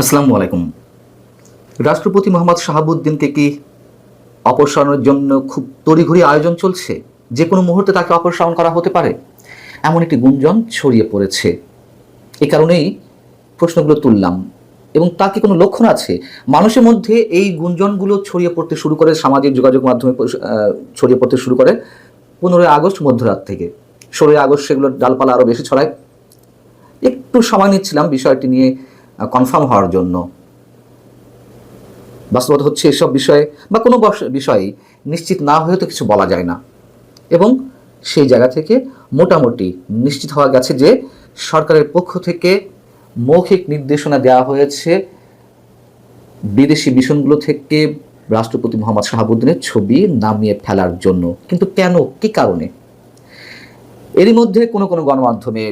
আসসালামু আলাইকুম। রাষ্ট্রপতি মোহাম্মদ শাহাবুদ্দিনকে কি অপসারণের জন্য খুব তড়িঘড়ি আয়োজন চলছে? যে কোনো মুহূর্তে তাকে অপসারণ করা হতে পারে, এমন একটি গুঞ্জন ছড়িয়ে পড়েছে। এই কারণেই প্রশ্নগুলো তুললাম। এবং তার কি কোনো লক্ষণ আছে? মানুষের মধ্যে এই গুঞ্জনগুলো ছড়িয়ে পড়তে শুরু করে, সামাজিক যোগাযোগ মাধ্যমে ছড়িয়ে পড়তে শুরু করে 15ই আগস্ট মধ্যরাত থেকে। 16ই আগস্ট সেগুলোর ডালপালা আরও বেশি ছড়ায়। একটু সময় নিচ্ছিলাম বিষয়টি নিয়ে কনফার্ম হওয়ার জন্য। বাস্তবতা হচ্ছে এসব বিষয়ে বা কোনো বিষয়ে নিশ্চিত না হয়ে তো কিছু বলা যায় না। এবং সেই জায়গা থেকে মোটামুটি নিশ্চিত হওয়া গেছে যে সরকারের পক্ষ থেকে মৌখিক নির্দেশনা দেওয়া হয়েছে বিদেশি মিশনগুলো থেকে রাষ্ট্রপতি মোহাম্মদ শাহাবুদ্দিনের ছবি নামিয়ে ফেলার জন্য। কিন্তু কেন, কী কারণে? এরই মধ্যে কোনো কোনো গণমাধ্যমে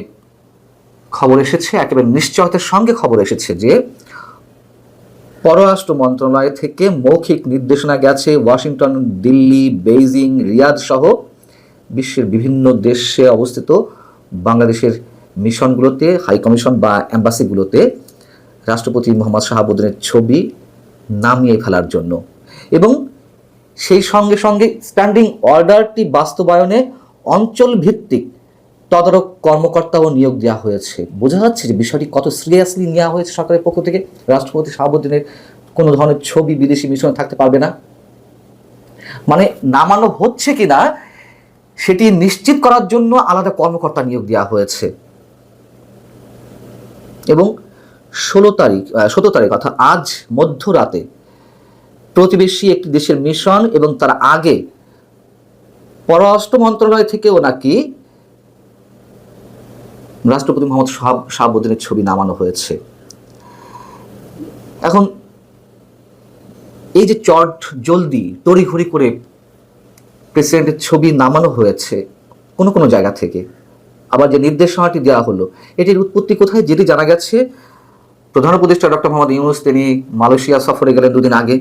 খবর এসেছে, একেবারে নিশ্চয়তার সঙ্গে খবর এসেছে যে পররাষ্ট্র মন্ত্রণালয় থেকে মৌখিক নির্দেশনা গেছে ওয়াশিংটন, দিল্লি, বেইজিং, রিয়াদ সহ বিশ্বের বিভিন্ন দেশে অবস্থিত বাংলাদেশের মিশনগুলোতে, হাই কমিশন বা অ্যাম্বাসিগুলোতে রাষ্ট্রপতি মোহাম্মদ শাহাবুদ্দিনের ছবি নামিয়ে ফেলার জন্য। এবং সেই সঙ্গে সঙ্গে স্ট্যান্ডিং অর্ডারটি বাস্তবায়নে অঞ্চল ভিত্তিক তদারক কর্মকর্তাও নিয়োগ দেওয়া হয়েছে। বোঝা যাচ্ছে যে বিষয়টি কত সিরিয়াসলি নেওয়া হয়েছে সরকারের পক্ষ থেকে। রাষ্ট্রপতি শাহাবুদ্দিনের কোনো ধরনের ছবি বিদেশি মিশনে থাকতে পারবে না, মানে নামানো হচ্ছে কিনা সেটি নিশ্চিত করার জন্য আলাদা কর্মকর্তা নিয়োগ দেওয়া হয়েছে। এবং 17 তারিখ অর্থাৎ আজ মধ্যরাতে প্রতিবেশী একটি দেশের মিশন এবং তার আগে পররাষ্ট্র মন্ত্রণালয় থেকেও নাকি রাষ্ট্রপতি মোহাম্মদ শাহাবুদ্দিনের ছবি নামানো হয়েছে। এখন এই যে চট জলদি তড়িঘড়ি করে প্রেসিডেন্টের ছবি নামানো হয়েছে কোনো কোনো জায়গা থেকে, আবার যে নির্দেশনাটি দেওয়া হলো এটির উৎপত্তি কোথায়? যেটি জানা গেছে, প্রধান উপদেষ্টা ডক্টর মোহাম্মদ ইউনূস তিনি মালয়েশিয়া সফরে গেলেন দুদিন আগে।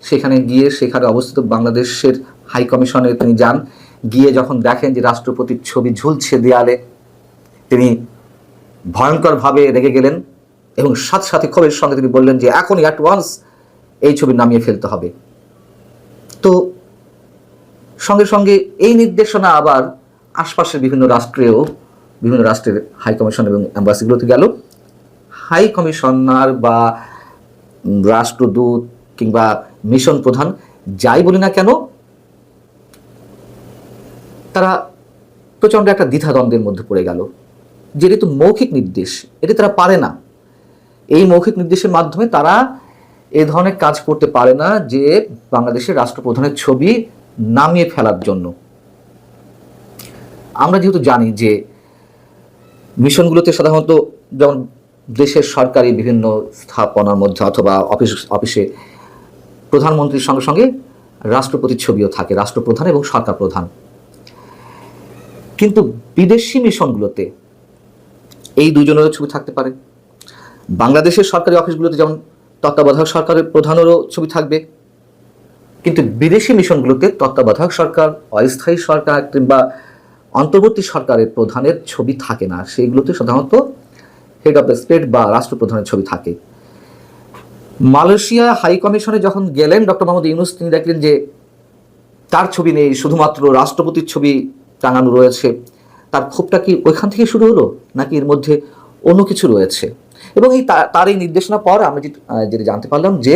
সেখানে গিয়ে সেখানে অবস্থিত বাংলাদেশের হাই কমিশনে তিনি যান। গিয়ে যখন দেখেন যে রাষ্ট্রপতির ছবি ঝুলছে দেয়ালে, তিনি ভয়ঙ্করভাবে রেগে গেলেন এবং সাথে সাথে ক্ষোভের সঙ্গে তিনি বললেন যে এখনই অ্যাট ওয়ান্স এই ছবি নামিয়ে ফেলতে হবে। তো সঙ্গে সঙ্গে এই নির্দেশনা আবার আশপাশের বিভিন্ন রাষ্ট্রের হাই কমিশন এবং অ্যাম্বাসিগুলোতে গেল। হাই কমিশনার বা রাষ্ট্রদূত কিংবা মিশন প্রধান যাই বলি না কেন, তারা প্রচণ্ড একটা দ্বিধাদ্বন্দ্বের মধ্যে পড়ে গেল। যেটি তো মৌখিক নির্দেশ, এটি তারা পারে না। এই মৌখিক নির্দেশের মাধ্যমে তারা এ ধরনের কাজ করতে পারে না যে বাংলাদেশের রাষ্ট্রপ্রধানের ছবি নামিয়ে ফেলার জন্য। আমরা যেহেতু জানি যে মিশনগুলোতে সাধারণত যেমন দেশের সরকারি বিভিন্ন স্থাপনার মধ্যে অথবা অফিসে প্রধানমন্ত্রীর সঙ্গে সঙ্গে রাষ্ট্রপতির ছবিও থাকে, রাষ্ট্রপ্রধান এবং সরকার প্রধান। কিন্তু বিদেশি মিশনগুলোতে এই দুজনেরও ছবি থাকতে পারে। বাংলাদেশের সরকারি অফিসগুলোতে যেমন তত্ত্বাবধায়ক সরকারের প্রধানেরও ছবি থাকবে, কিন্তু বিদেশি মিশনগুলোতে তত্ত্বাবধায়ক সরকার, অস্থায়ী সরকার কিংবা অন্তর্বর্তী সরকারের প্রধানের ছবি থাকে না। সেইগুলোতে সাধারণত হেড অফ দ্য স্টেট বা রাষ্ট্রপ্রধানের ছবি থাকে। মালয়েশিয়া হাই কমিশনে যখন গেলেন ডক্টর মোহাম্মদ ইউনূস, তিনি দেখলেন যে তার ছবি নেই, শুধুমাত্র রাষ্ট্রপতির ছবি টাঙানো রয়েছে। তার ক্ষোভটা কি ওইখান থেকে শুরু হলো, নাকি এর মধ্যে অন্য কিছু রয়েছে? এবং তার এই নির্দেশনা পর আমরা যেটা জানতে পারলাম যে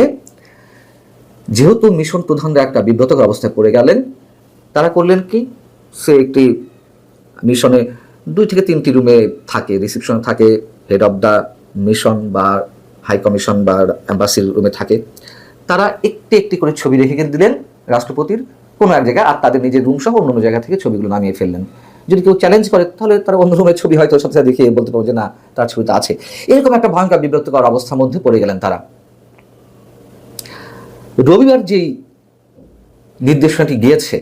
যেহেতু মিশন প্রধানরা একটা বিব্রতকর অবস্থায় পড়ে গেলেন, তারা করলেন কি, সে একটি মিশনে 2 থেকে 3টি রুমে থাকে, রিসেপশনে থাকে, হেড অফ দ্য মিশন বা হাই কমিশন বা অ্যাম্বাসির রুমে থাকে। তারা একটি একটি করে ছবি রেখে দিলেন রাষ্ট্রপতির কোনো এক জায়গায়, আর তাদের নিজের রুম সহ অন্য জায়গা থেকে ছবিগুলো নামিয়ে ফেললেন। যদি কেউ চ্যালেঞ্জ করে তাহলে তারা অন্য রুমের ছবি হয়তো সাথে সাথে দেখিয়ে বলতে পারবে যে না, তার ছবিটা আছে। এরকম একটা ভয়ঙ্কর বিব্রতকর অবস্থার মধ্যে পড়ে গেলেন তারা। রবিবার যেই নির্দেশনাটি গিয়েছে,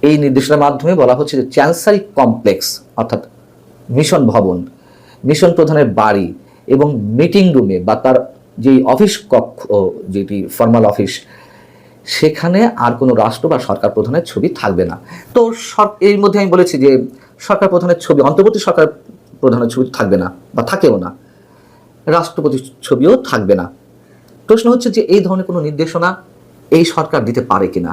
এই নির্দেশনার মাধ্যমে বলা হচ্ছে যে চ্যান্সারি কমপ্লেক্স অর্থাৎ মিশন ভবন, মিশন প্রধানের বাড়ি এবং মিটিং রুমে বা তার যেই অফিস কক্ষ, যেটি ফর্মাল অফিস, সেখানে আর কোনো রাষ্ট্র বা সরকার প্রধানের ছবি থাকবে না। তো এর মধ্যে আমি বলেছি যে সরকার প্রধানের ছবি, অন্তর্বর্তী সরকার প্রধানের ছবি থাকবে না বা থাকেও না। রাষ্ট্রপতির ছবিও থাকবে না। প্রশ্ন হচ্ছে যে এই ধরনের কোনো নির্দেশনা এই সরকার দিতে পারে কিনা,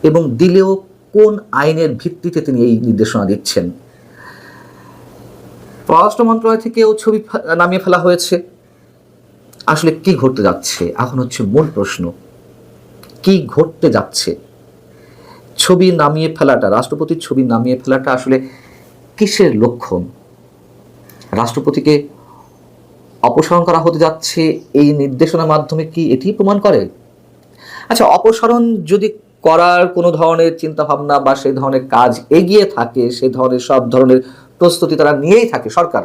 এবং দিলেও কোন আইনের ভিত্তিতে তিনি এই নির্দেশনা দিচ্ছেন। পররাষ্ট্র মন্ত্রণালয় থেকেও ছবি নামিয়ে ফেলা হয়েছে। আসলে কি ঘটতে যাচ্ছে এখন হচ্ছে মূল প্রশ্ন। কি ঘটতে যাচ্ছে? ছবি নামিয়ে ফেলাটা, রাষ্ট্রপতির ছবি নামিয়ে ফেলাটা আসলে কিসের লক্ষণ? রাষ্ট্রপতিকে অপসারণ করা হতে যাচ্ছে এই নির্দেশনার মাধ্যমে কি এটি প্রমাণ করে? আচ্ছা, অপসারণ যদি করার কোনো ধরনের চিন্তাভাবনা বা সেই ধরনের কাজ এগিয়ে থাকে, সেই ধরনের সব ধরনের প্রস্তুতি তারা নিয়েই থাকে সরকার,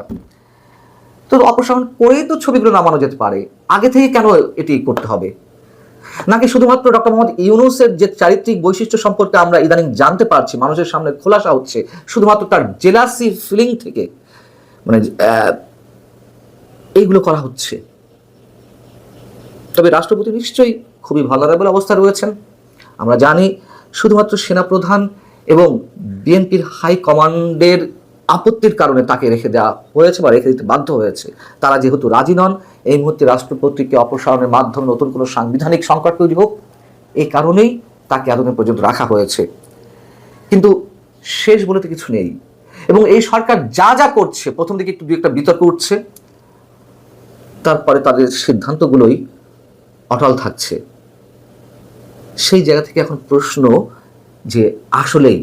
তো অপসারণ করেই তো ছবিগুলো নামানো যেতে পারে। আগে থেকে কেন এটি করতে হবে? নাকি শুধুমাত্র ডক্টর মোহাম্মদ ইউনূসের যে চারিত্রিক বৈশিষ্ট্য সম্পর্কে আমরা ইদানিং জানতে পারছি, মানুষের সামনে খোলাসা হচ্ছে, শুধুমাত্র তার জেলাসি ফিলিং থেকে মানে এইগুলো করা হচ্ছে? তবে রাষ্ট্রপতি নিশ্চয়ই খুবই ভালনারেবল অবস্থা রয়েছেন। আমরা জানি শুধুমাত্র সেনাপ্রধান এবং বিএনপির হাই কমান্ডের আপত্তির কারণে তাকে রেখে দেওয়া হয়েছে বা রেখে দিতে বাধ্য হয়েছে। তারা যেহেতু রাজি নন এই মুহূর্তে রাষ্ট্রপতিকে অপসারণের মাধ্যমে নতুন কোনো সাংবিধানিক সংকট তৈরি হোক, এই কারণেই তাকে এতদিন পর্যন্ত রাখা হয়েছে। কিন্তু শেষ বলে তো কিছু নেই, এবং এই সরকার যা যা করছে, প্রথম দিকে একটু একটা বিতর্ক উঠছে, তারপরে তাদের সিদ্ধান্তগুলোই অটল থাকছে। সেই জায়গা থেকে এখন প্রশ্ন যে আসলেই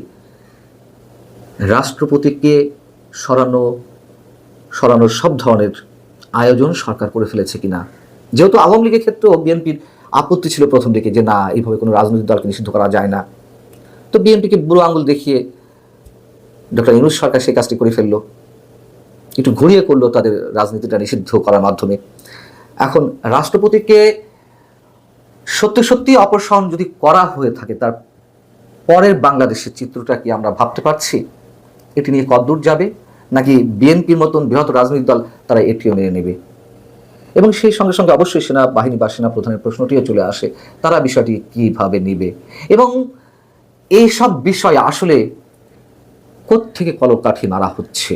রাষ্ট্রপতিকে সরানোর সব ধরনের আয়োজন সরকার করে ফেলেছে কিনা। যেহেতু আওয়ামী লীগের ক্ষেত্রেও বিএনপির আপত্তি ছিল প্রথম দিকে যে না, এইভাবে কোনো রাজনৈতিক দলকে নিষিদ্ধ করা যায় না, তো বিএনপিকে বুড়ো আঙুল দেখিয়ে ডক্টর ইউনূস সরকার সেই কাজটি করে ফেললো, একটু ঘুরিয়ে করলো তাদের রাজনীতিটা নিষিদ্ধ করার মাধ্যমে। এখন রাষ্ট্রপতিকে সত্যি সত্যি অপসারণ যদি করা হয়ে থাকে, তার পরের বাংলাদেশের চিত্রটা কি আমরা ভাবতে পারছি? এটি নিয়ে কতদূর যাবে, নাকি বিএনপির মতন বৃহৎ রাজনৈতিক দল তারা এটিও মেনে নেবে? এবং সেই সঙ্গে সঙ্গে অবশ্যই সেনাবাহিনী বা সেনা প্রধানের প্রশ্নটিও চলে আসে, তারা বিষয়টি কিভাবে নেবে, এবং এইসব বিষয় আসলে কোত্থেকে কলকাঠি নাড়া হচ্ছে।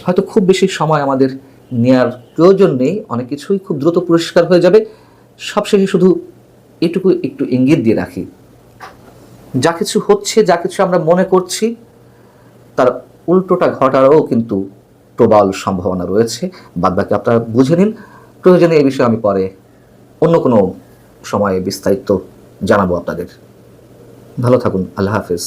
হয়তো খুব বেশি সময় আমাদের নেয়ার প্রয়োজন নেই, অনেক কিছুই খুব দ্রুত পরিষ্কার হয়ে যাবে। সবশেষে শুধু এটুকু একটু ইঙ্গিত দিয়ে রাখি, যা কিছু হচ্ছে, যা কিছু আমরা মনে করছি, তার উল্টোটা ঘটারও কিন্তু প্রবল সম্ভাবনা রয়েছে। বাদবাকি আপনারা বুঝে নিন। প্রয়োজনে এই বিষয়ে আমি পরে অন্য কোনো সময়ে বিস্তারিত জানাবো আপনাদের। ভালো থাকুন। আল্লাহ হাফেজ।